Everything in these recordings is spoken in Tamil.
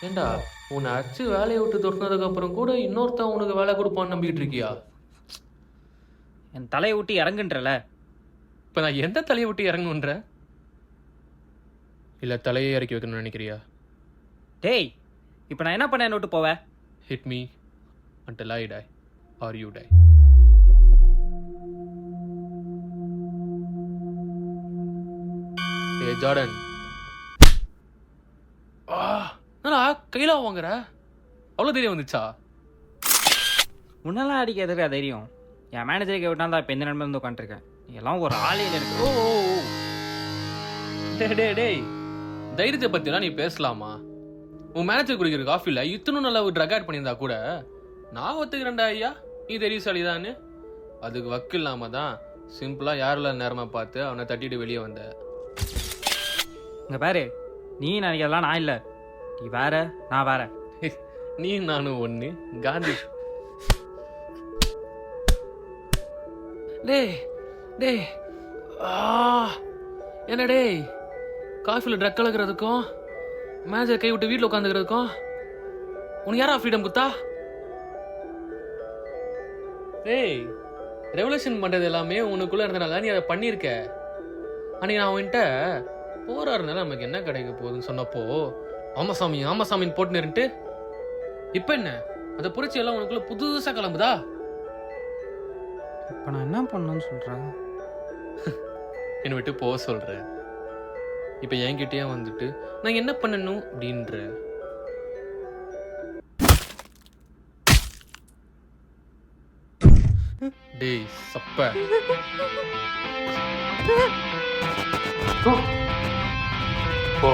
ஏண்டா உன்னை அடிச்சு வேலையை விட்டு துரத்துனதுக்கு அப்புறம் கூட இன்னொருத்தன் உனக்கு வேலை கொடுப்பான்னு நம்பிக்கிட்டு இருக்கியா? என் தலையை விட்டு இறங்குன்றல. இப்போ நான் எந்த தலையை விட்டு இறங்குன்ற? இல்லை தலையை இறக்கி வைக்கணும்னு நினைக்கிறியா? டேய், இப்போ நான் என்ன பண்ண என்ன விட்டு போவேன்? Hit me until I die or you die. Hey Jordan. என்னடா கையில வாங்குற? அவ்வளோ தைரியம் வந்துச்சா? முன்னெல்லாம் அடிக்க எதுக்கா தைரியம்? என் மேனேஜருக்கு விட்டா தான் இப்போ எந்த நண்பர் வந்து உட்காந்துருக்கேன். எல்லாம் ஒரு ஆளையில் இருக்கு. டேய் தைரியத்தை பற்றிலாம் நீ பேசலாமா? உன் மேனேஜர் குடிக்கிற காஃபியில் இத்தனும் நல்லா ட்ரக் ஆட் பண்ணியிருந்தா கூட நான் ஒத்துக்கிறேன்டா ஐயா நீ தைரியசாலிதான்னு. அதுக்கு வக்கு இல்லாமல் தான் சிம்பிளாக யாரில் நேரமாக பார்த்து அவனை தட்டிட்டு வெளியே வந்த. இங்கே பாரு, நீ நினைக்கிறதெல்லாம் நான் இல்லை. நீ வேற, நான் வேற. நீ நானும் ஒன்று காந்தி. டேய் டேய் என்ன டேய், காஃபியில் ட்ரக் கலக்கிறதுக்கும் மேனேஜர் கை விட்டு வீட்டில் உட்காந்துக்கிறதுக்கும் உனக்கு யாரா ஃப்ரீடம் குத்தா? டேய், ரெவல்யூஷன் பண்ணுறது எல்லாமே உனக்குள்ளே இருந்தனால நீ அதை பண்ணியிருக்க. அன்னைக்கு நான் அவன்கிட்ட போராடுறதுனால நமக்கு என்ன கிடைக்க போகுதுன்னு சொன்னப்போ ஆமாசாமி ஆமாசாமின்னு போட்டுன்னுட்டு இப்போ என்ன அதை புரிச்சு எல்லாம் உனக்குள்ள புதுசாக கிளம்புதா? இப்போ நான் என்ன பண்ணணும்னு சொல்கிறேன்? என்னை விட்டு போக சொல்கிற. இப்போ என்கிட்டயே வந்துட்டு நான் என்ன பண்ணணும் அப்படின்ற. டேய் சப்ப போ,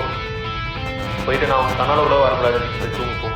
போயிட்டு நான் உன் கனால கூட வரக்கூடாது. தூங்க போ.